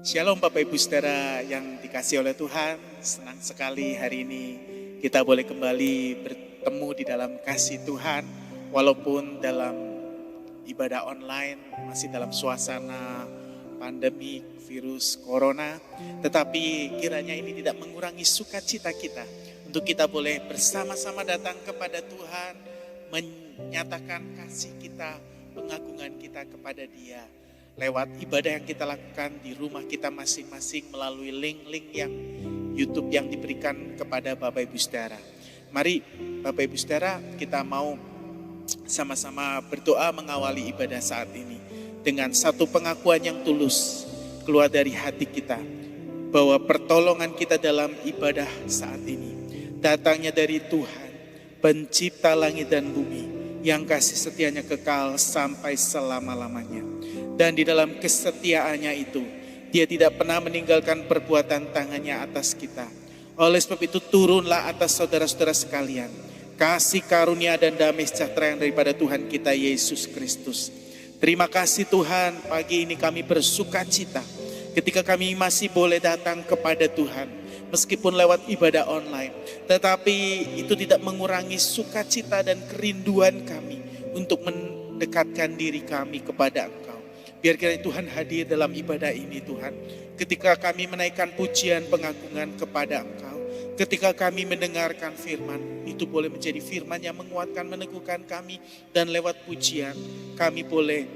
Shalom Bapak Ibu Saudara yang dikasihi oleh Tuhan, senang sekali hari ini kita boleh kembali bertemu di dalam kasih Tuhan. Walaupun dalam ibadah online masih dalam suasana pandemi virus corona, tetapi kiranya ini tidak mengurangi sukacita kita untuk kita boleh bersama-sama datang kepada Tuhan, menyatakan kasih kita, pengagungan kita kepada Dia. Lewat ibadah yang kita lakukan di rumah kita masing-masing melalui link-link yang YouTube yang diberikan kepada Bapak Ibu Saudara. Mari Bapak Ibu Saudara, kita mau sama-sama berdoa mengawali ibadah saat ini dengan satu pengakuan yang tulus keluar dari hati kita bahwa pertolongan kita dalam ibadah saat ini datangnya dari Tuhan, pencipta langit dan bumi, yang kasih setianya kekal sampai selama-lamanya. Dan di dalam kesetiaannya itu, Dia tidak pernah meninggalkan perbuatan tangannya atas kita. Oleh sebab itu turunlah atas saudara-saudara sekalian kasih karunia dan damai sejahtera yang daripada Tuhan kita Yesus Kristus. Terima kasih Tuhan, pagi ini kami bersuka cita ketika kami masih boleh datang kepada Tuhan. Meskipun lewat ibadah online, tetapi itu tidak mengurangi sukacita dan kerinduan kami untuk mendekatkan diri kami kepada Engkau. Biar kiranya Tuhan hadir dalam ibadah ini Tuhan. Ketika kami menaikkan pujian pengagungan kepada Engkau, ketika kami mendengarkan firman, itu boleh menjadi firman yang menguatkan, meneguhkan kami. Dan lewat pujian kami boleh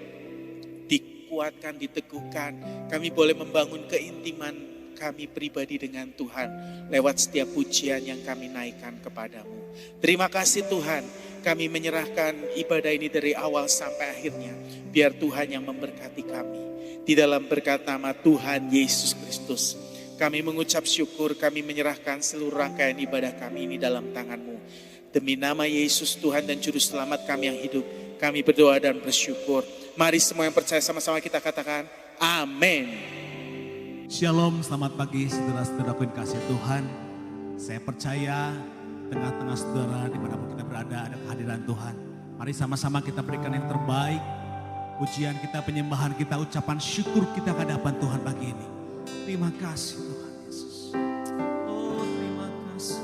dikuatkan, diteguhkan. Kami boleh membangun keintiman kami pribadi dengan Tuhan lewat setiap pujian yang kami naikkan kepadamu. Terima kasih Tuhan, kami menyerahkan ibadah ini dari awal sampai akhirnya. Biar Tuhan yang memberkati kami. Di dalam berkat nama Tuhan Yesus Kristus, kami mengucap syukur, kami menyerahkan seluruh rangkaian ibadah kami ini dalam tangan-Mu. Demi nama Yesus Tuhan dan Juru Selamat kami yang hidup, kami berdoa dan bersyukur. Mari semua yang percaya sama-sama kita katakan, amin. Shalom, selamat pagi saudara-saudaraku yang kasih Tuhan. Saya percaya tengah-tengah saudara dimanapun kita berada ada kehadiran Tuhan. Mari sama-sama kita berikan yang terbaik. Pujian kita, penyembahan kita, ucapan syukur kita ke hadapan Tuhan pagi ini. Terima kasih Tuhan Yesus. Oh terima kasih.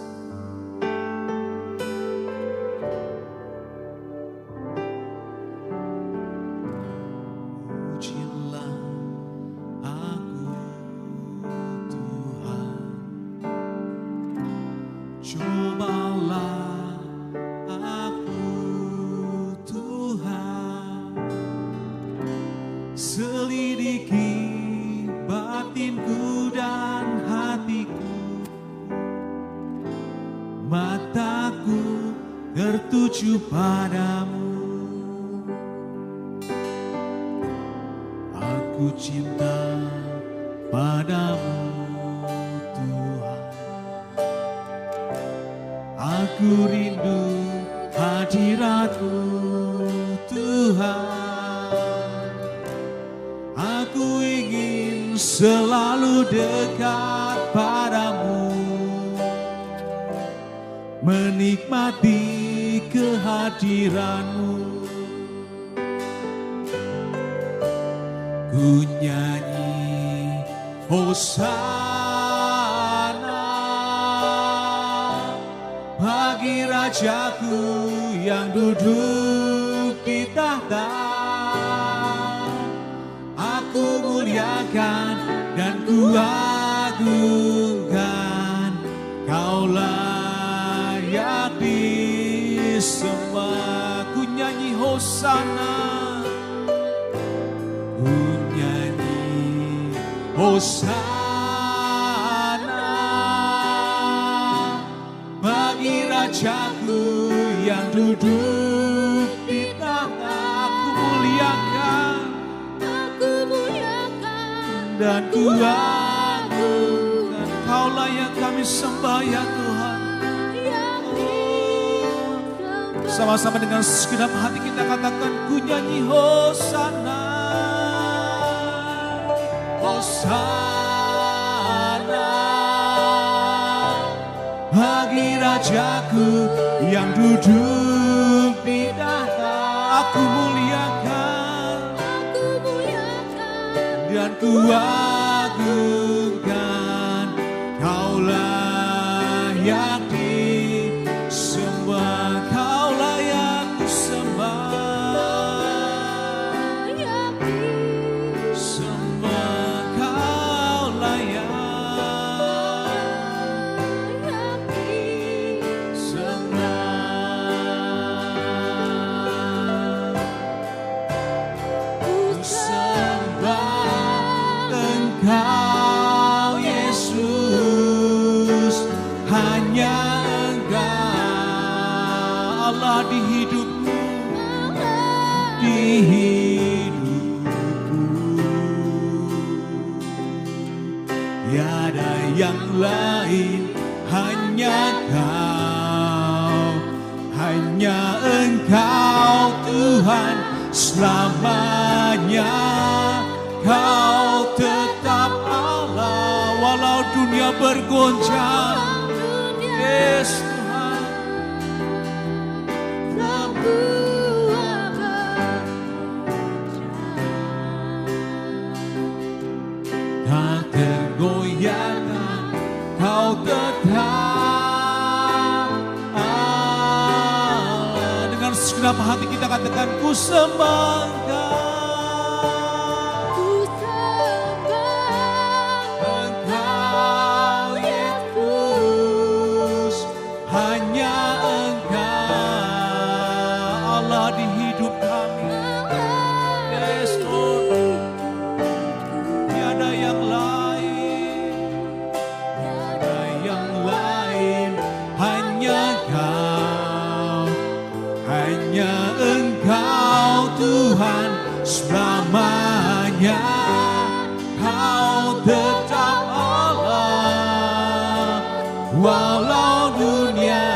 Pujilah aku Tuhan. Cobalah selidiki batinku dan hatiku, mataku tertuju padamu. Aku cinta padamu Tuhan, aku rindu hadirat-Mu Tuhan. Aku ingin selalu dekat padamu, menikmati kehadiran-Mu. Ku nyanyi Hosana bagi Rajaku yang duduk di tahta. Aku muliakan dan ku agungkan, Kau layak disembah. Ku nyanyi Hosana, ku nyanyi Hosana bagi Rajaku yang duduk di tahta. Dan ku agungkan, Kaulah yang kami sembah ya Tuhan. Sama-sama dengan segenap hati kita katakan, ku nyanyi Hosana, Hosana, bagi Rajaku yang duduk di tahta. Aku muliakan dan ku agungkan, Kaulah yang disembah, Kaulah yang kusembah, sembah, Kaulah yang disembah. Ku sembah Engkau Yesus, hanya Engkau Allah di hidupku, di hidupku. Tiada yang lain, hanya Kau, hanya Engkau Tuhan selamanya. Kau tetap Allah walau dunia bergoncang. Yes Tuhan, tak tergoyahkan, Kau tetap Allah. Dengan segenap hati kita katakan, ku sembah Engkau. Engkau Yesus, hanya Engkau Allah di hidup kami. Yes Lord, tiada yang lain, tiada yang lain, hanya Kau, hanya Engkau Tuhan selamanya. Kau tetap Allah walau dunia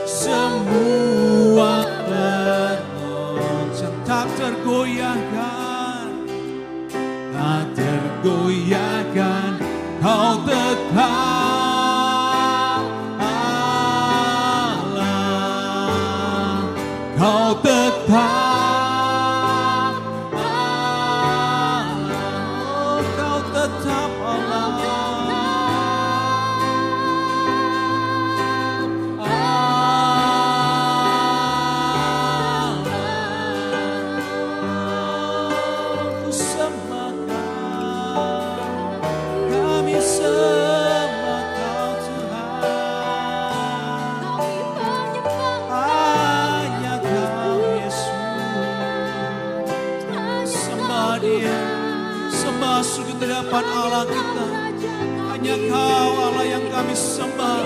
semua bergoncang. Tak tergoyahkan, tak tergoyahkan, Kau tetap Allah, Kau tetap Allah, Kau tetap Allah. Ku sembah Kau, kami sembah Kau Tuhan. Hanya Kau Yesus, sembah Dia, sembah sujud di hadapan Allah kita. Hanya Kau Allah yang kami sembah,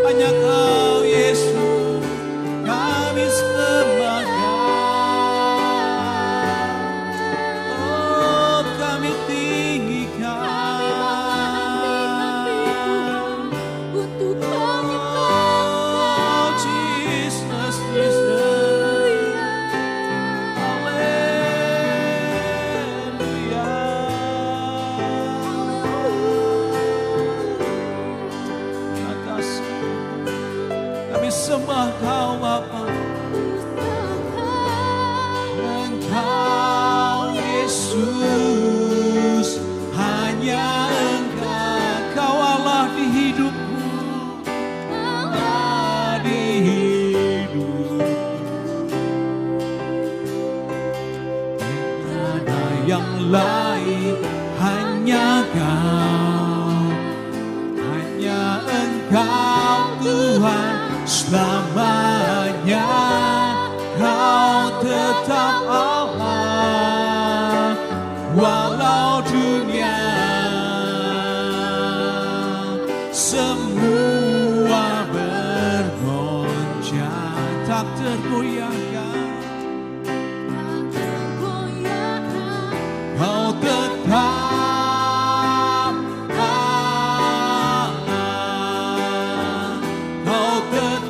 hanya Kau Yesus, kami sembah Kau. Oh, kami tinggikan. Oh, Jesus, Jesus. Haleluya. Atas kami sembah Kau Bapa. Engkau Yesus, hanya Engkau, Kau Allah di hidupku, Allah di hidupku. Tiada yang lain, hanya Kau, hanya Engkau Tuhan selamanya. Kau tetap Allah walau dunia semua bergoncang. Tak tergoyahkan, Kau tetap Allah, Kau tetap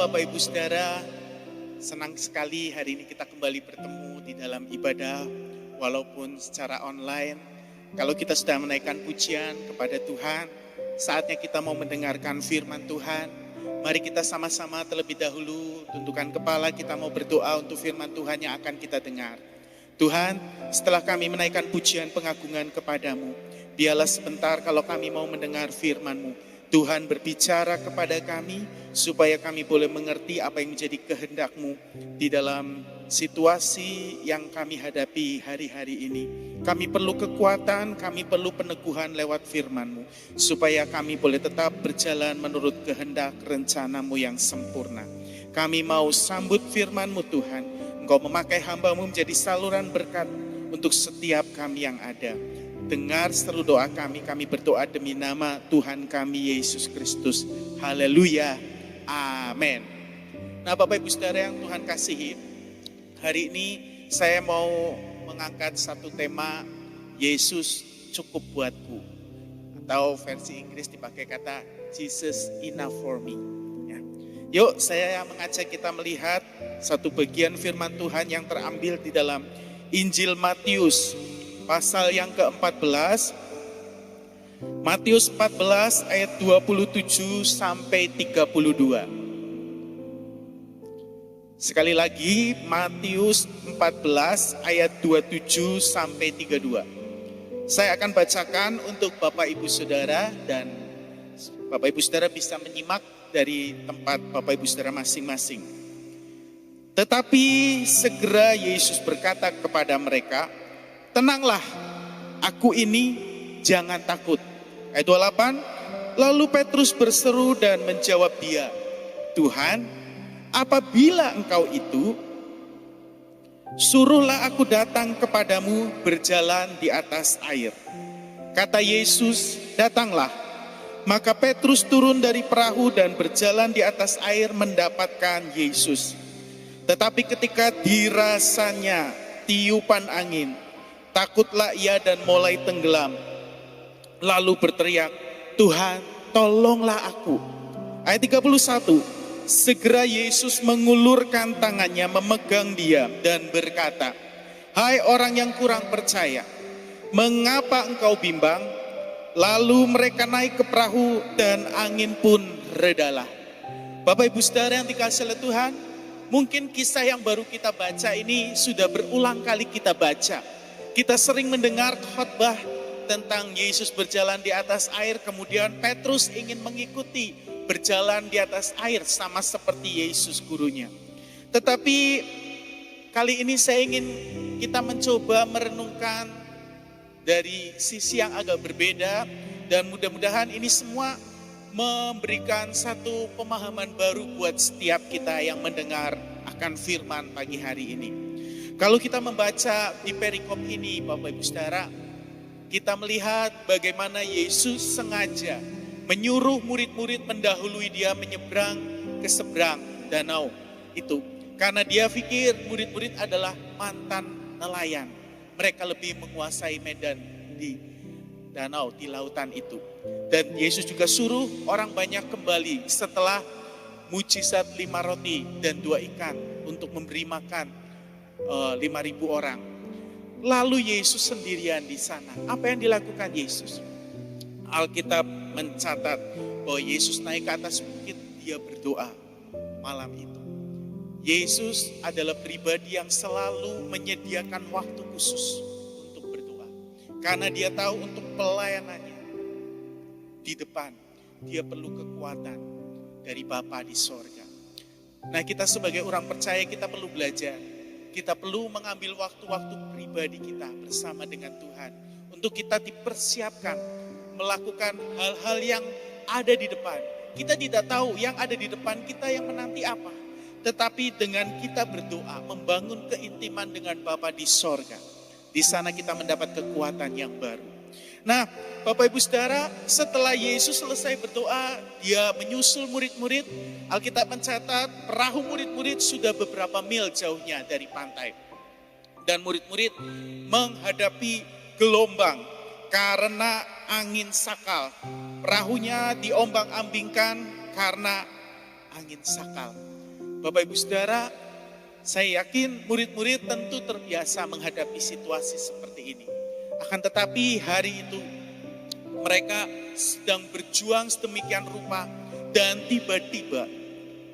Bapak Ibu Saudara, senang sekali hari ini kita kembali bertemu di dalam ibadah walaupun secara online. Kalau kita sudah menaikkan pujian kepada Tuhan, saatnya kita mau mendengarkan firman Tuhan. Mari kita sama-sama terlebih dahulu tundukkan kepala, kita mau berdoa untuk firman Tuhan yang akan kita dengar. Tuhan, setelah kami menaikkan pujian pengagungan kepadamu, biarlah sebentar kalau kami mau mendengar firman-Mu. Tuhan berbicara kepada kami supaya kami boleh mengerti apa yang menjadi kehendak-Mu di dalam situasi yang kami hadapi hari-hari ini. Kami perlu kekuatan, kami perlu peneguhan lewat firman-Mu supaya kami boleh tetap berjalan menurut kehendak rencana-Mu yang sempurna. Kami mau sambut firman-Mu Tuhan. Engkau memakai hamba-Mu menjadi saluran berkat untuk setiap kami yang ada. Dengar seru doa kami berdoa demi nama Tuhan kami Yesus Kristus. Haleluya, amin. Nah Bapak Ibu Saudara yang Tuhan kasihi, hari ini saya mau mengangkat satu tema, Yesus cukup buatku. Atau versi Inggris dipakai kata Jesus enough for me. Ya. Yuk saya mengajak kita melihat satu bagian firman Tuhan yang terambil di dalam Injil Matius pasal yang ke-14, Matius 14 ayat 27 sampai 32. Sekali lagi, Matius 14 ayat 27 sampai 32. Saya akan bacakan untuk Bapak Ibu Saudara dan Bapak Ibu Saudara bisa menyimak dari tempat Bapak Ibu Saudara masing-masing. Tetapi segera Yesus berkata kepada mereka, tenanglah, aku ini, jangan takut. Ayat 28, lalu Petrus berseru dan menjawab dia, Tuhan, apabila engkau itu, suruhlah aku datang kepadamu berjalan di atas air. Kata Yesus, datanglah. Maka Petrus turun dari perahu dan berjalan di atas air mendapatkan Yesus. Tetapi ketika dirasanya tiupan angin, takutlah ia dan mulai tenggelam. Lalu berteriak, Tuhan, tolonglah aku. Ayat 31, segera Yesus mengulurkan tangannya memegang dia dan berkata, hai orang yang kurang percaya, mengapa engkau bimbang? Lalu mereka naik ke perahu dan angin pun redalah. Bapak Ibu Saudara yang dikasihi oleh Tuhan, mungkin kisah yang baru kita baca ini sudah berulang kali kita baca. Kita sering mendengar khotbah tentang Yesus berjalan di atas air, kemudian Petrus ingin mengikuti berjalan di atas air sama seperti Yesus gurunya. Tetapi kali ini saya ingin kita mencoba merenungkan dari sisi yang agak berbeda dan mudah-mudahan ini semua memberikan satu pemahaman baru buat setiap kita yang mendengar akan firman pagi hari ini. Kalau kita membaca di perikop ini Bapak Ibu Saudara, kita melihat bagaimana Yesus sengaja menyuruh murid-murid mendahului dia menyeberang ke seberang danau itu. Karena dia pikir murid-murid adalah mantan nelayan. Mereka lebih menguasai medan di danau, di lautan itu. Dan Yesus juga suruh orang banyak kembali setelah mujizat 5 roti dan 2 ikan untuk memberi makan 5.000 orang. Lalu Yesus sendirian di sana. Apa yang dilakukan Yesus? Alkitab mencatat bahwa Yesus naik ke atas bukit, dia berdoa malam itu. Yesus adalah pribadi yang selalu menyediakan waktu khusus untuk berdoa. Karena dia tahu untuk pelayanannya di depan, dia perlu kekuatan dari Bapa di sorga. Nah kita sebagai orang percaya kita perlu belajar. Kita perlu mengambil waktu-waktu pribadi kita bersama dengan Tuhan. Untuk kita dipersiapkan melakukan hal-hal yang ada di depan. Kita tidak tahu yang ada di depan kita yang menanti apa. Tetapi dengan kita berdoa, membangun keintiman dengan Bapa di sorga. Di sana kita mendapat kekuatan yang baru. Nah, Bapak Ibu Saudara, setelah Yesus selesai berdoa, dia menyusul murid-murid. Alkitab mencatat perahu murid-murid sudah beberapa mil jauhnya dari pantai. Dan murid-murid menghadapi gelombang karena angin sakal. Perahunya diombang-ambingkan karena angin sakal. Bapak Ibu Saudara, saya yakin murid-murid tentu terbiasa menghadapi situasi seperti ini. Akan tetapi hari itu mereka sedang berjuang sedemikian rupa dan tiba-tiba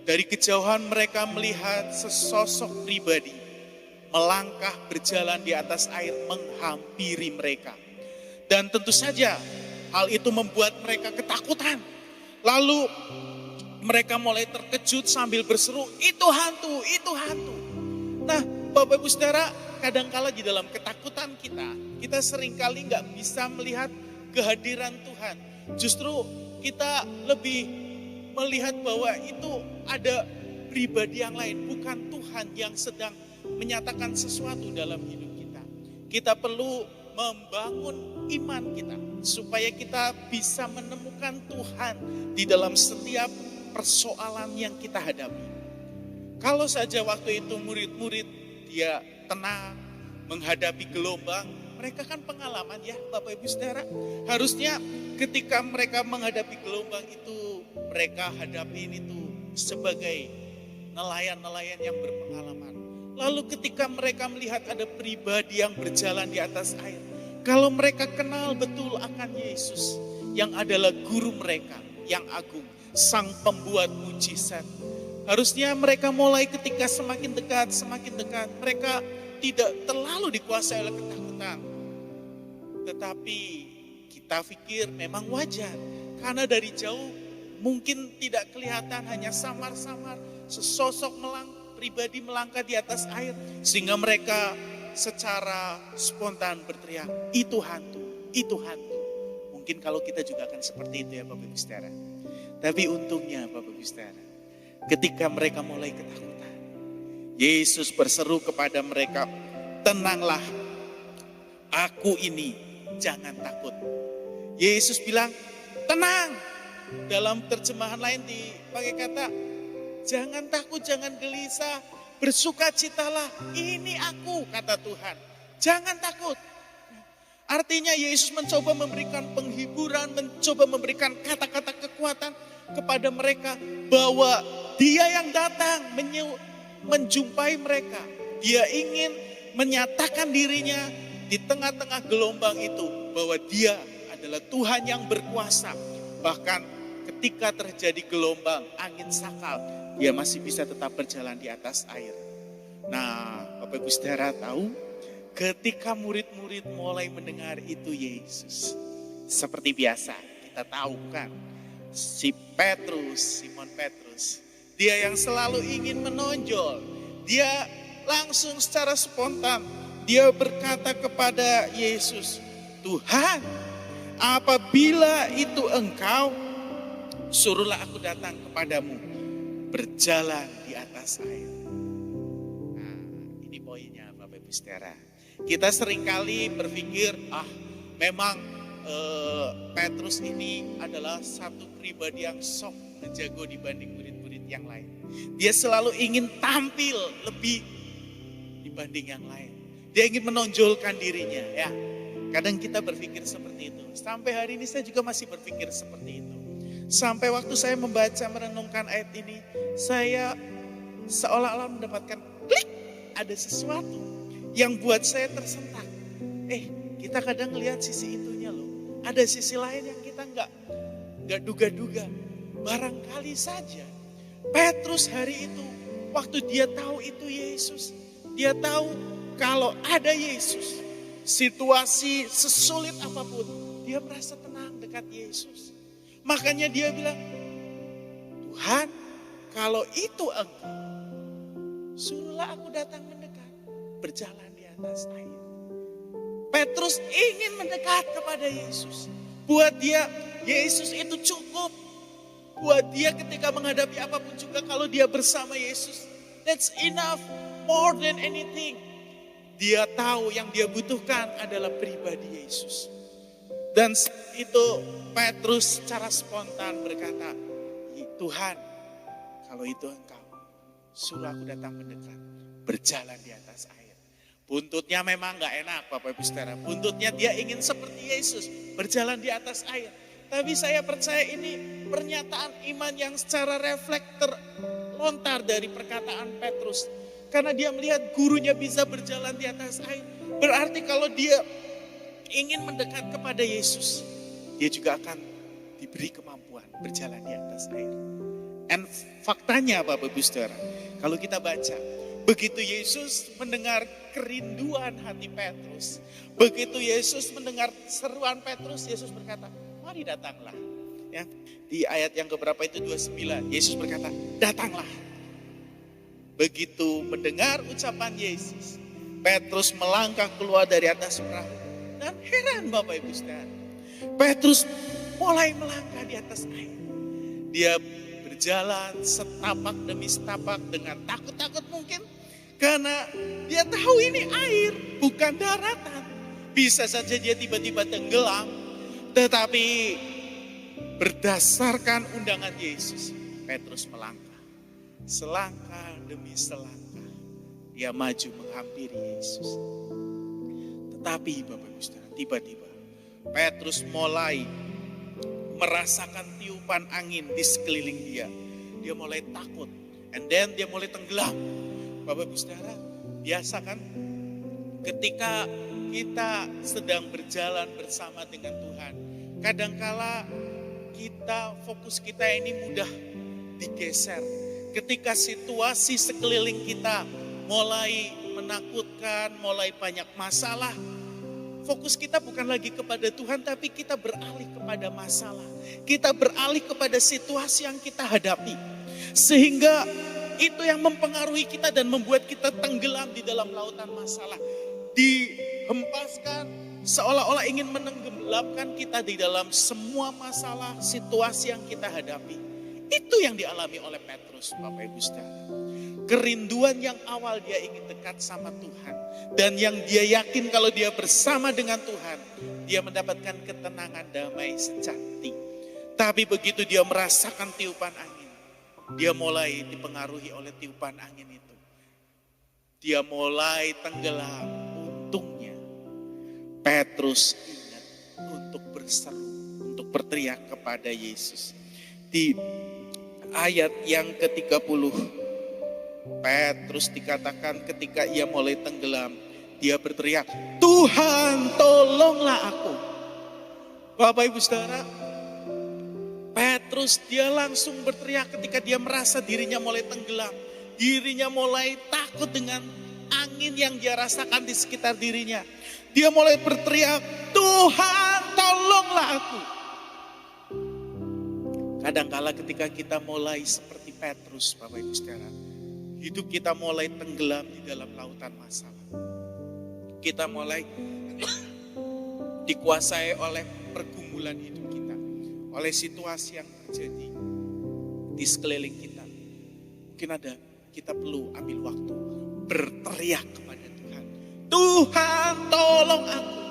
dari kejauhan mereka melihat sesosok pribadi melangkah berjalan di atas air menghampiri mereka. Dan tentu saja hal itu membuat mereka ketakutan. Lalu mereka mulai terkejut sambil berseru, itu hantu, itu hantu. Nah, Bapak Ibu Saudara, kadangkala di dalam ketakutan kita seringkali nggak bisa melihat kehadiran Tuhan. Justru kita lebih melihat bahwa itu ada pribadi yang lain, bukan Tuhan yang sedang menyatakan sesuatu dalam hidup kita. Kita perlu membangun iman kita supaya kita bisa menemukan Tuhan di dalam setiap persoalan yang kita hadapi. Kalau saja waktu itu murid-murid dia tenang menghadapi gelombang, mereka kan pengalaman ya Bapak Ibu Saudara. Harusnya ketika mereka menghadapi gelombang itu, mereka hadapin itu sebagai nelayan-nelayan yang berpengalaman. Lalu ketika mereka melihat ada pribadi yang berjalan di atas air, kalau mereka kenal betul akan Yesus yang adalah guru mereka yang agung, sang pembuat mujizat. Harusnya mereka mulai ketika semakin dekat, mereka tidak terlalu dikuasai oleh ketakutan. Tetapi kita pikir memang wajar, karena dari jauh mungkin tidak kelihatan, hanya samar-samar sesosok pribadi melangkah di atas air. Sehingga mereka secara spontan berteriak, itu hantu, itu hantu. Mungkin kalau kita juga akan seperti itu ya Bapak Ibu Saudara. Tapi untungnya Bapak Ibu Saudara, ketika mereka mulai ketakutan, Yesus berseru kepada mereka, tenanglah, aku ini, jangan takut. Yesus bilang, tenang. Dalam terjemahan lain dipakai kata, jangan takut, jangan gelisah, bersukacitalah, ini aku, kata Tuhan. Jangan takut. Artinya Yesus mencoba memberikan penghiburan, mencoba memberikan kata-kata kekuatan kepada mereka bahwa Dia yang datang menjumpai mereka. Dia ingin menyatakan dirinya di tengah-tengah gelombang itu bahwa Dia adalah Tuhan yang berkuasa. Bahkan ketika terjadi gelombang, angin sakal, Dia masih bisa tetap berjalan di atas air. Nah, Bapak Ibu Saudara tahu, ketika murid-murid mulai mendengar itu Yesus, seperti biasa kita tahu kan, Simon Petrus, dia yang selalu ingin menonjol, dia langsung secara spontan, dia berkata kepada Yesus, Tuhan, apabila itu Engkau, suruhlah aku datang kepadamu, berjalan di atas air. Nah, ini poinnya Bapak Ibu Saudara. Kita seringkali berpikir, memang Petrus ini adalah satu pribadi yang sok menjago dibanding murid-murid yang lain. Dia selalu ingin tampil lebih dibanding yang lain. Dia ingin menonjolkan dirinya ya. Kadang kita berpikir seperti itu. Sampai hari ini saya juga masih berpikir seperti itu. Sampai waktu saya membaca merenungkan ayat ini, saya seolah-olah mendapatkan klik, ada sesuatu yang buat saya tersentak. Kita kadang lihat sisi itunya loh. Ada sisi lain yang kita nggak duga-duga. Barangkali saja Petrus hari itu, waktu dia tahu itu Yesus, dia tahu kalau ada Yesus, situasi sesulit apapun, dia merasa tenang dekat Yesus. Makanya dia bilang, Tuhan, kalau itu Engkau, suruhlah aku datang mendekat, berjalan di atas air. Petrus ingin mendekat kepada Yesus. Buat dia, Yesus itu cukup. Buat dia ketika menghadapi apapun juga, kalau dia bersama Yesus, that's enough, more than anything. Dia tahu yang dia butuhkan adalah pribadi Yesus. Dan itu Petrus secara spontan berkata, Tuhan, kalau itu Engkau, suruh aku datang mendekat, berjalan di atas air. Buntutnya memang gak enak Bapak Ibu Saudara. Buntutnya dia ingin seperti Yesus, berjalan di atas air. Tapi saya percaya ini pernyataan iman yang secara refleks lontar dari perkataan Petrus. Karena dia melihat gurunya bisa berjalan di atas air. Berarti kalau dia ingin mendekat kepada Yesus, dia juga akan diberi kemampuan berjalan di atas air. And faktanya Bapak Ibu Saudara, kalau kita baca, begitu Yesus mendengar kerinduan hati Petrus, begitu Yesus mendengar seruan Petrus, Yesus berkata, mari datanglah. Ya, di ayat yang keberapa itu 29, Yesus berkata, datanglah. Begitu mendengar ucapan Yesus, Petrus melangkah keluar dari atas perahu. Dan heran Bapak Ibu Saudara, Petrus mulai melangkah di atas air. Dia berjalan setapak demi setapak dengan takut-takut mungkin. Karena dia tahu ini air, bukan daratan. Bisa saja dia tiba-tiba tenggelam. Tetapi berdasarkan undangan Yesus, Petrus melangkah. Selangkah demi selangkah, dia maju menghampiri Yesus. Tetapi Bapak Ibu Saudara, tiba-tiba Petrus mulai merasakan tiupan angin di sekeliling dia. Dia mulai takut. And then dia mulai tenggelam. Bapak Ibu Saudara, biasa kan ketika kita sedang berjalan bersama dengan Tuhan, kadangkala fokus kita ini mudah digeser. Ketika situasi sekeliling kita mulai menakutkan, mulai banyak masalah, fokus kita bukan lagi kepada Tuhan, tapi kita beralih kepada masalah. Kita beralih kepada situasi yang kita hadapi. Sehingga itu yang mempengaruhi kita dan membuat kita tenggelam di dalam lautan masalah. Dihempaskan seolah-olah ingin menenggelamkan kita di dalam semua masalah, situasi yang kita hadapi. Itu yang dialami oleh Petrus, Bapak Ibu Saudara. Kerinduan yang awal dia ingin dekat sama Tuhan. Dan yang dia yakin kalau dia bersama dengan Tuhan, dia mendapatkan ketenangan, damai sejati. Tapi begitu dia merasakan tiupan angin, dia mulai dipengaruhi oleh tiupan angin itu. Dia mulai tenggelam. Untungnya Petrus ingat untuk berseru, untuk berteriak kepada Yesus. Di ayat yang ke-30, Petrus dikatakan ketika ia mulai tenggelam, dia berteriak, Tuhan tolonglah aku. Bapak Ibu Saudara, Petrus dia langsung berteriak ketika dia merasa dirinya mulai tenggelam. Dirinya mulai takut dengan angin yang dia rasakan di sekitar dirinya. Dia mulai berteriak, Tuhan tolonglah aku. Kadangkala ketika kita mulai seperti Petrus, Bapak Ibu Saudara, hidup kita mulai tenggelam di dalam lautan masalah. Kita mulai dikuasai oleh pergumulan hidup kita, oleh situasi yang terjadi di sekeliling kita. Mungkin kita perlu ambil waktu berteriak kepada Tuhan. Tuhan tolong aku.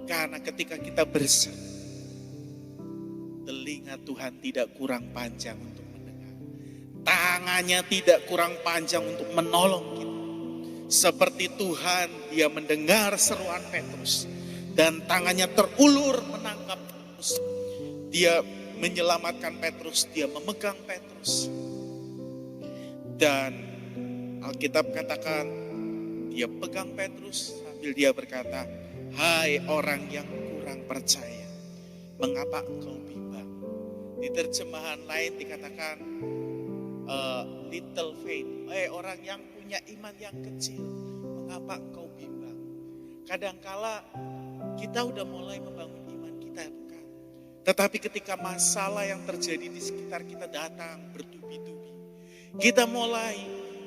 Karena ketika kita berseru, telinga Tuhan tidak kurang panjang untuk mendengar. Tangannya tidak kurang panjang untuk menolong kita. Seperti Tuhan, dia mendengar seruan Petrus. Dan tangannya terulur menangkap Petrus. Dia menyelamatkan Petrus, dia memegang Petrus. Dan Alkitab katakan, dia pegang Petrus sambil dia berkata, hai orang yang kurang percaya, mengapa engkau bimbang? Di terjemahan lain dikatakan, little faith, orang yang punya iman yang kecil, mengapa engkau bimbang? Kadangkala kita udah mulai membangun iman kita, bukan? Tetapi ketika masalah yang terjadi di sekitar kita datang bertubi-tubi, kita mulai,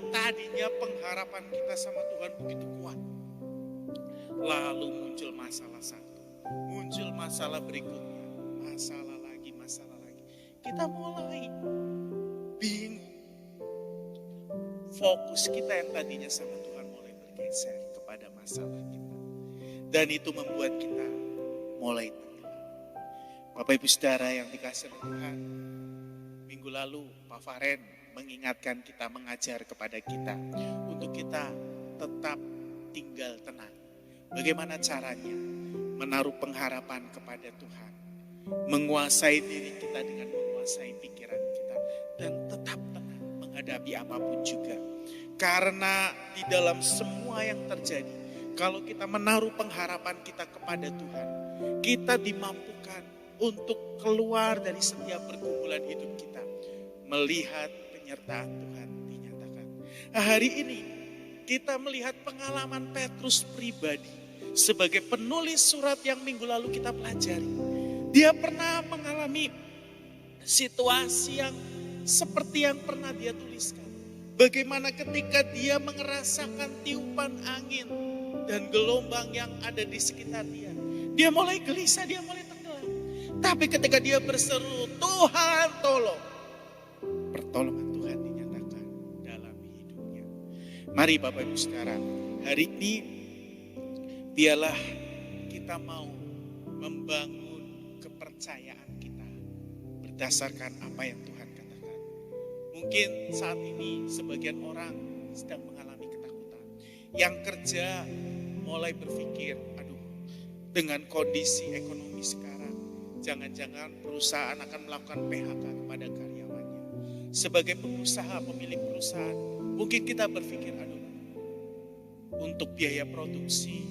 tadinya pengharapan kita sama Tuhan begitu kuat. Lalu muncul masalah satu, muncul masalah berikutnya, masalah lagi. Kita mulai bingung. Fokus kita yang tadinya sama Tuhan mulai bergeser kepada masalah kita. Dan itu membuat kita mulai tenggelam. Bapak Ibu Saudara yang dikasihi Tuhan, minggu lalu Pak Faren mengingatkan kita, mengajar kepada kita untuk kita tetap tinggal tenang. Bagaimana caranya menaruh pengharapan kepada Tuhan, menguasai diri kita dengan menguasai pikiran kita, dan tetap tenang. menghadapi apapun juga. Karena di dalam semua yang terjadi, kalau kita menaruh pengharapan kita kepada Tuhan, kita dimampukan untuk keluar dari setiap pergumulan hidup kita, melihat penyertaan Tuhan dinyatakan. Nah, hari ini kita melihat pengalaman Petrus pribadi sebagai penulis surat yang minggu lalu kita pelajari. Dia pernah mengalami situasi yang seperti yang pernah dia tuliskan. Bagaimana ketika dia merasakan tiupan angin dan gelombang yang ada di sekitar dia. Dia mulai gelisah, dia mulai tenggelam. Tapi ketika dia berseru, Tuhan tolong. Pertolongan Tuhan dinyatakan dalam hidupnya. Mari Bapak Ibu Saudara, hari ini biarlah kita mau membangun kepercayaan kita berdasarkan apa yang Tuhan katakan. Mungkin saat ini sebagian orang sedang mengalami ketakutan. Yang kerja mulai berpikir, aduh, dengan kondisi ekonomi sekarang, jangan-jangan perusahaan akan melakukan PHK kepada karyawannya. Sebagai pengusaha, pemilik perusahaan, mungkin kita berpikir, aduh, untuk biaya produksi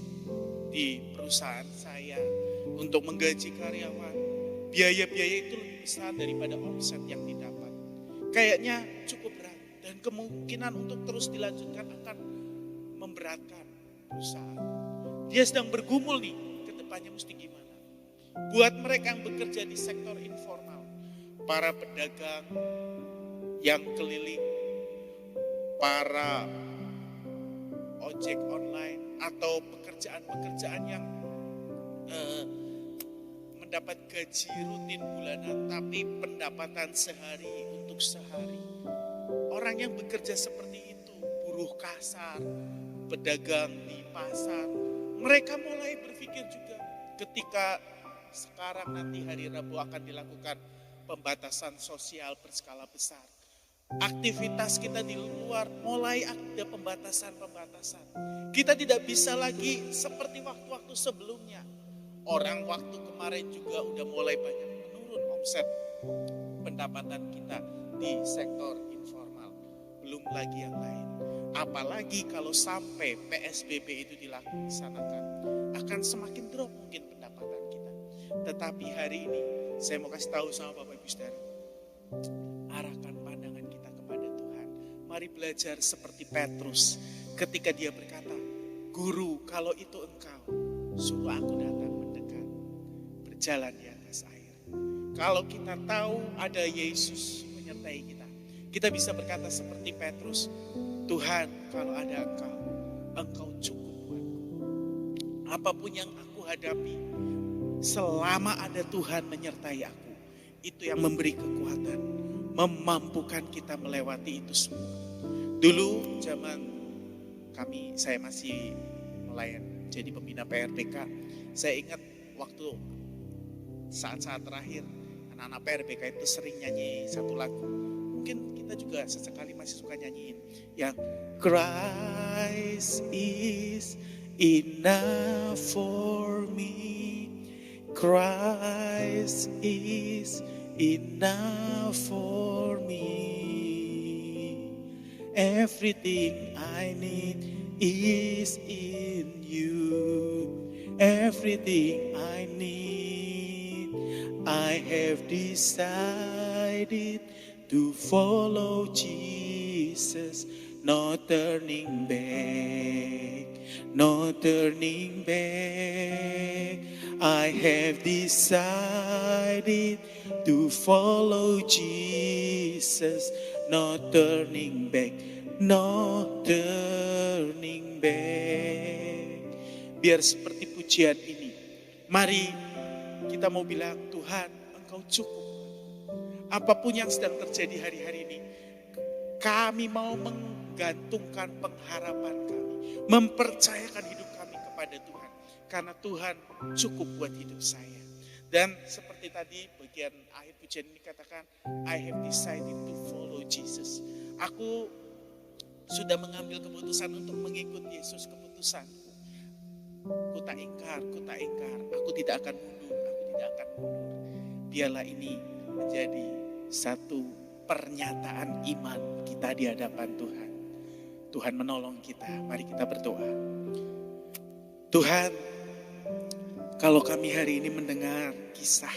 di perusahaan saya, untuk menggaji karyawan, biaya-biaya itu lebih besar daripada omset yang didapat. Kayaknya cukup berat dan kemungkinan untuk terus dilanjutkan akan memberatkan perusahaan. Dia sedang bergumul nih, ke depannya mesti gimana. Buat mereka yang bekerja di sektor informal, para pedagang yang keliling, para ojek online, atau pekerjaan-pekerjaan yang mendapat gaji rutin bulanan, tapi pendapatan sehari untuk sehari. Orang yang bekerja seperti itu, buruh kasar, pedagang di pasar, mereka mulai berpikir juga ketika sekarang nanti hari Rabu akan dilakukan pembatasan sosial berskala besar. Aktivitas kita di luar mulai ada pembatasan-pembatasan. Kita tidak bisa lagi seperti waktu-waktu sebelumnya. Orang waktu kemarin juga udah mulai banyak menurun omset pendapatan kita di sektor informal. Belum lagi yang lain. Apalagi kalau sampai PSBB itu dilaksanakan, akan semakin drop mungkin pendapatan kita. Tetapi hari ini saya mau kasih tahu sama Bapak Ibu Saudara, arahkan pandangan kita kepada Tuhan. Mari belajar seperti Petrus ketika dia berkata, Guru, kalau itu engkau, suruh aku datang mendekat, berjalan di atas air. Kalau kita tahu ada Yesus menyertai kita, kita bisa berkata seperti Petrus, Tuhan, kalau ada engkau, engkau cukup buatku. Apapun yang aku hadapi, selama ada Tuhan menyertai aku, itu yang memberi kekuatan, memampukan kita melewati itu semua. Dulu zaman saya masih melayan jadi pembina PRBK. Saya ingat waktu saat-saat terakhir anak-anak PRBK itu sering nyanyi satu lagu. Mungkin kita juga sesekali masih suka nyanyiin yang Christ is enough for me. Christ is enough for me. Everything I need is in you. Everything I need, I have decided to follow Jesus. No turning back, no turning back. I have decided to follow Jesus. No turning back, no turning back. Biar seperti pujian ini, mari kita mau bilang, Tuhan, Engkau cukup. Apapun yang sedang terjadi hari-hari ini, kami mau menggantungkan pengharapan kami, mempercayakan hidup kami kepada Tuhan. Karena Tuhan cukup buat hidup saya. Dan seperti tadi bagian akhir pujian ini katakan, I have decided to follow Jesus. Aku sudah mengambil keputusan untuk mengikuti Yesus, keputusanku. Ku tak ingkar, aku tidak akan mundur, Biarlah ini menjadi satu pernyataan iman kita kita di hadapan Tuhan. Tuhan menolong kita, mari kita berdoa. Tuhan, kalau kami hari ini mendengar kisah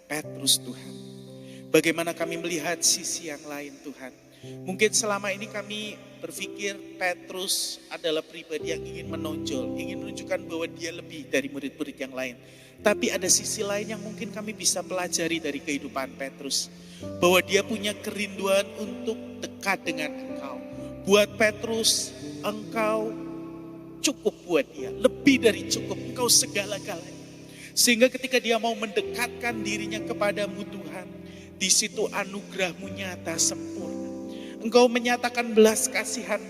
Petrus Tuhan, bagaimana kami melihat sisi yang lain Tuhan. Mungkin selama ini kami berpikir Petrus adalah pribadi yang ingin menonjol, ingin menunjukkan bahwa dia lebih dari murid-murid yang lain. Tapi ada sisi lain yang mungkin kami bisa pelajari dari kehidupan Petrus. Bahwa dia punya kerinduan untuk dekat dengan Engkau. Buat Petrus, Engkau cukup buat dia, lebih dari cukup, Engkau segala-galanya. Sehingga ketika dia mau mendekatkan dirinya kepadamu Tuhan, di situ anugerah-Mu nyata sempurna. Engkau menyatakan belas kasihan,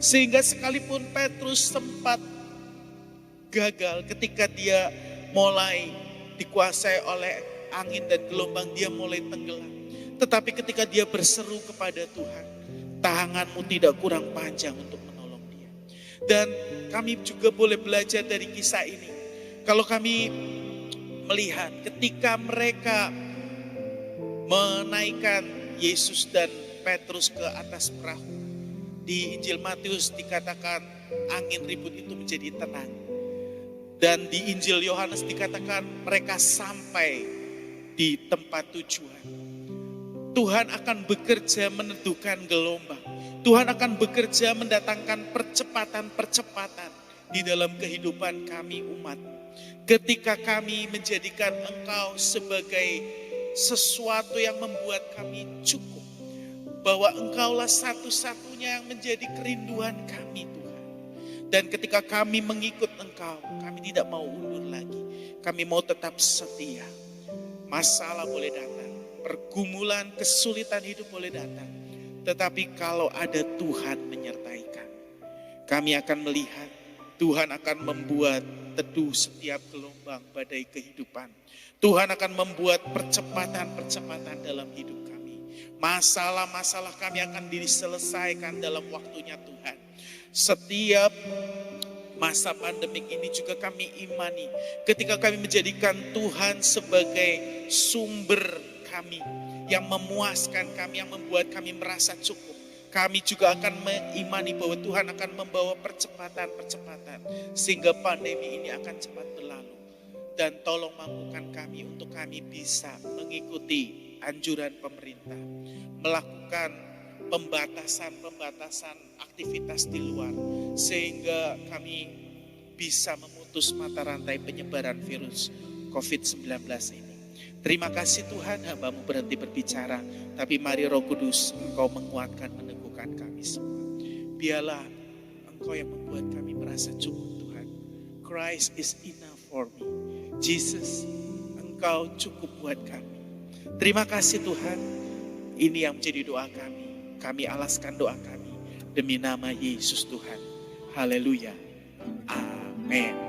sehingga sekalipun Petrus sempat gagal ketika dia mulai dikuasai oleh angin dan gelombang, dia mulai tenggelam. Tetapi ketika dia berseru kepada Tuhan, tangan-Mu tidak kurang panjang untuk menolong dia. Dan kami juga boleh belajar dari kisah ini. Kalau kami melihat ketika mereka menaikkan Yesus dan Petrus ke atas perahu, di Injil Matius dikatakan angin ribut itu menjadi tenang. Dan di Injil Yohanes dikatakan mereka sampai di tempat tujuan. Tuhan akan bekerja meneduhkan gelombang. Tuhan akan bekerja mendatangkan percepatan-percepatan di dalam kehidupan kami umat. Ketika kami menjadikan Engkau sebagai sesuatu yang membuat kami cukup. Bahwa Engkaulah satu-satunya yang menjadi kerinduan kami Tuhan. Dan ketika kami mengikut Engkau, kami tidak mau undur lagi. Kami mau tetap setia. Masalah boleh datang, pergumulan, kesulitan hidup boleh datang. Tetapi kalau ada Tuhan menyertai kami akan melihat Tuhan akan membuat teduh setiap gelombang badai kehidupan. Tuhan akan membuat percepatan-percepatan dalam hidup kami. Masalah-masalah kami akan diselesaikan dalam waktunya Tuhan. Setiap masa pandemik ini juga kami imani ketika kami menjadikan Tuhan sebagai sumber kami yang memuaskan kami, yang membuat kami merasa cukup. Kami juga akan mengimani bahwa Tuhan akan membawa percepatan-percepatan sehingga pandemi ini akan cepat berlalu. Dan tolong mampukan kami untuk kami bisa mengikuti anjuran pemerintah, melakukan pembatasan aktivitas di luar sehingga kami bisa memutus mata rantai penyebaran virus COVID-19 ini. Terima kasih Tuhan, hamba-Mu berhenti berbicara, tapi mari Roh Kudus Engkau menguatkan, meneguhkan kami semua. Biarlah Engkau yang membuat kami merasa cukup Tuhan. Christ is enough for me. Jesus, Engkau cukup buat kami. Terima kasih Tuhan, ini yang menjadi doa kami. Kami alaskan doa kami demi nama Yesus Tuhan. Haleluya. Amin.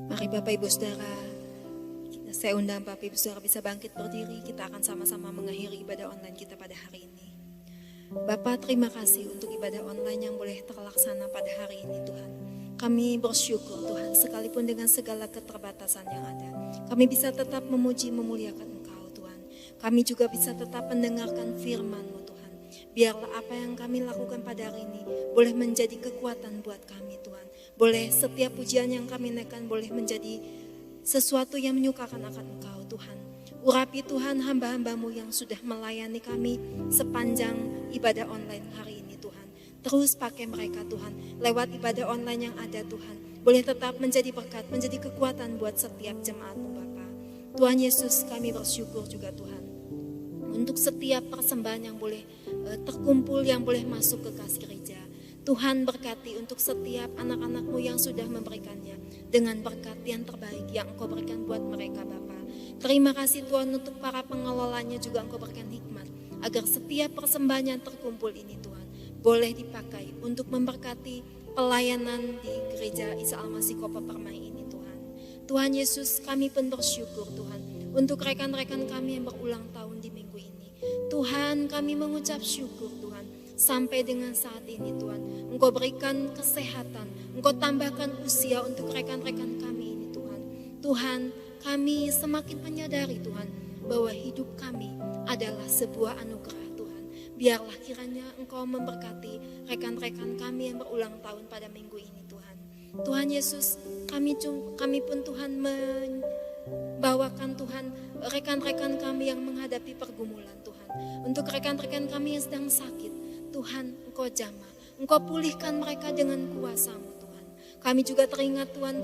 Mari Bapak Ibu Saudara, saya undang Bapak Ibu Saudara bisa bangkit berdiri. Kita akan sama-sama mengakhiri ibadah online kita pada hari ini. Bapak, terima kasih untuk ibadah online yang boleh terlaksana pada hari ini Tuhan. Kami bersyukur Tuhan, sekalipun dengan segala keterbatasan yang ada, kami bisa tetap memuji memuliakan Engkau Tuhan. Kami juga bisa tetap mendengarkan firman-Mu Tuhan. Biarlah apa yang kami lakukan pada hari ini boleh menjadi kekuatan buat kami Tuhan. Boleh setiap pujian yang kami naikkan boleh menjadi sesuatu yang menyukakan akan Engkau Tuhan. Urapi Tuhan hamba-hamba-Mu yang sudah melayani kami sepanjang ibadah online hari ini Tuhan. Terus pakai mereka Tuhan, lewat ibadah online yang ada Tuhan, boleh tetap menjadi berkat, menjadi kekuatan buat setiap jemaat-Mu Bapa. Tuhan Yesus, kami bersyukur juga Tuhan, untuk setiap persembahan yang boleh terkumpul, yang boleh masuk ke kas gereja. Tuhan berkati untuk setiap anak-anak-Mu yang sudah memberikannya dengan berkat yang terbaik yang Engkau berikan buat mereka Bapa. Terima kasih Tuhan untuk para pengelolanya juga Engkau berikan hikmat, agar setiap persembahan yang terkumpul ini Tuhan boleh dipakai untuk memberkati pelayanan di gereja Isa Al-Masih Koper Permai ini Tuhan. Tuhan Yesus, kami pun bersyukur Tuhan untuk rekan-rekan kami yang berulang tahun di minggu ini. Tuhan, kami mengucap syukur Tuhan, sampai dengan saat ini Tuhan, Engkau berikan kesehatan, Engkau tambahkan usia untuk rekan-rekan kami ini Tuhan. Tuhan, kami semakin menyadari Tuhan, bahwa hidup kami adalah sebuah anugerah Tuhan. Biarlah kiranya Engkau memberkati rekan-rekan kami yang berulang tahun pada minggu ini Tuhan. Tuhan Yesus, kami pun Tuhan membawakan Tuhan rekan-rekan kami yang menghadapi pergumulan Tuhan. Untuk rekan-rekan kami yang sedang sakit, Tuhan, Engkau jamah, Engkau pulihkan mereka dengan kuasa-Mu Tuhan. Kami juga teringat Tuhan,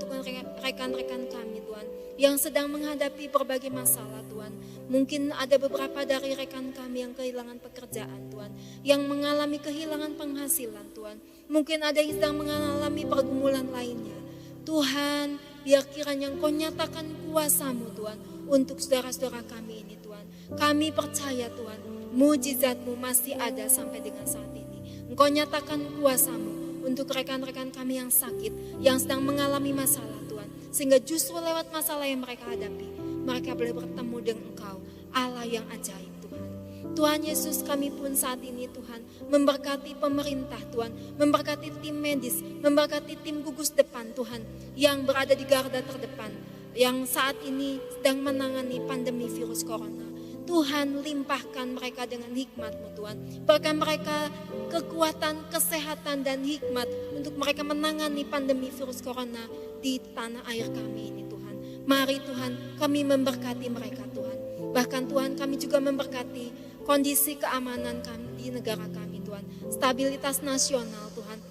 rekan-rekan kami Tuhan, yang sedang menghadapi berbagai masalah Tuhan. Mungkin ada beberapa dari rekan kami yang kehilangan pekerjaan Tuhan, yang mengalami kehilangan penghasilan Tuhan. Mungkin ada yang sedang mengalami pergumulan lainnya. Tuhan, biar kiranya Engkau nyatakan kuasa-Mu Tuhan, untuk saudara-saudara kami ini Tuhan. Kami percaya Tuhan, mujizat-Mu masih ada sampai dengan saat ini. Engkau nyatakan kuasa-Mu untuk rekan-rekan kami yang sakit, yang sedang mengalami masalah Tuhan. Sehingga justru lewat masalah yang mereka hadapi, mereka boleh bertemu dengan Engkau, Allah yang ajaib Tuhan. Tuhan Yesus, kami pun saat ini Tuhan memberkati pemerintah Tuhan, memberkati tim medis, memberkati tim gugus depan Tuhan, yang berada di garda terdepan, yang saat ini sedang menangani pandemi virus corona. Tuhan, limpahkan mereka dengan hikmat-Mu Tuhan. Berikan mereka kekuatan, kesehatan, dan hikmat untuk mereka menangani pandemi virus corona di tanah air kami ini Tuhan. Mari Tuhan, kami memberkati mereka Tuhan. Bahkan Tuhan, kami juga memberkati kondisi keamanan kami di negara kami Tuhan. Stabilitas nasional Tuhan,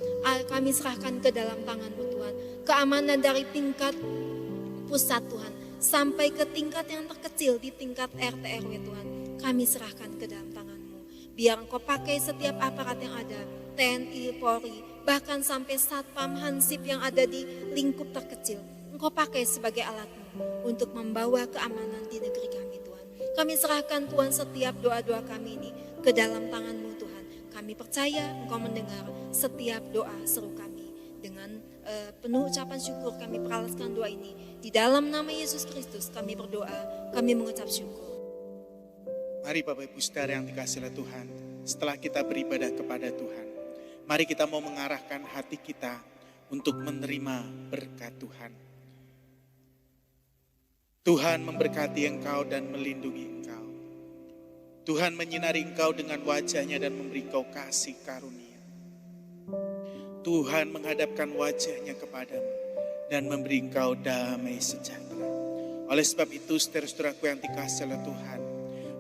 kami serahkan ke dalam tangan-Mu Tuhan. Keamanan dari tingkat pusat Tuhan, sampai ke tingkat yang terkecil di tingkat RT RW Tuhan, kami serahkan ke dalam tangan-Mu. Biar Engkau pakai setiap aparat yang ada, TNI, Polri, bahkan sampai Satpam, Hansip yang ada di lingkup terkecil. Engkau pakai sebagai alat-Mu untuk membawa keamanan di negeri kami Tuhan. Kami serahkan Tuhan setiap doa-doa kami ini ke dalam tangan-Mu Tuhan. Kami percaya Engkau mendengar setiap doa seru kami. Dengan penuh ucapan syukur kami peralaskan doa ini. Di dalam nama Yesus Kristus kami berdoa, kami mengucap syukur. Mari Bapak Ibu Saudara yang dikasihi oleh Tuhan, setelah kita beribadah kepada Tuhan, mari kita mau mengarahkan hati kita untuk menerima berkat Tuhan. Tuhan memberkati engkau dan melindungi engkau. Tuhan menyinari engkau dengan wajahnya dan memberi engkau kasih karunia. Tuhan menghadapkan wajahnya kepadamu dan memberi engkau damai sejahtera. Oleh sebab itu, saudara-saudaraku yang dikasihi oleh Tuhan,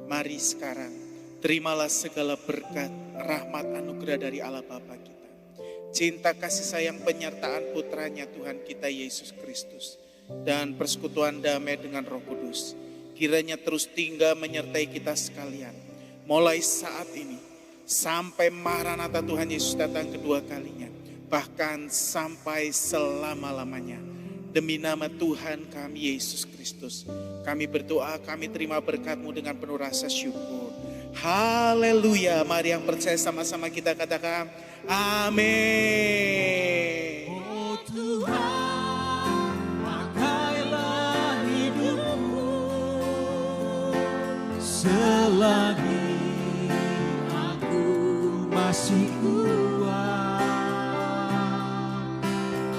mari sekarang terimalah segala berkat, rahmat, anugerah dari Allah Bapa kita. Cinta, kasih sayang, penyertaan putranya Tuhan kita Yesus Kristus. Dan persekutuan damai dengan Roh Kudus. Kiranya terus tinggal menyertai kita sekalian. Mulai saat ini sampai Maranatha Tuhan Yesus datang kedua kalinya. Bahkan sampai selama-lamanya. Demi nama Tuhan kami Yesus Kristus, kami berdoa, kami terima berkat-Mu dengan penuh rasa syukur. Haleluya. Mari yang percaya sama-sama kita katakan amin. Oh Tuhan, pakailah hidupku selagi aku masih kuat.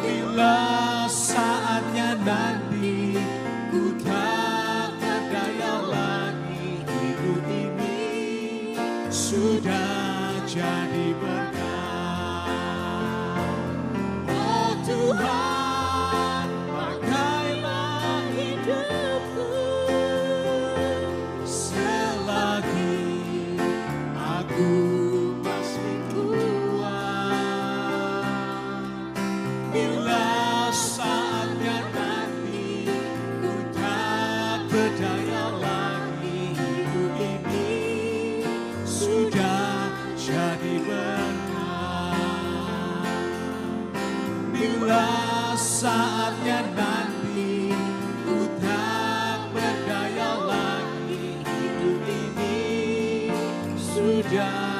Bila saatnya nanti ku tak berdaya lagi, hidup ini sudah jadi berkat. Oh Tuhan, pakailah hidupku selagi aku masih kuat. berdaya lagi, hidup ini sudah jadi benar. Bila saatnya nanti ku tak berdaya lagi, hidup ini sudah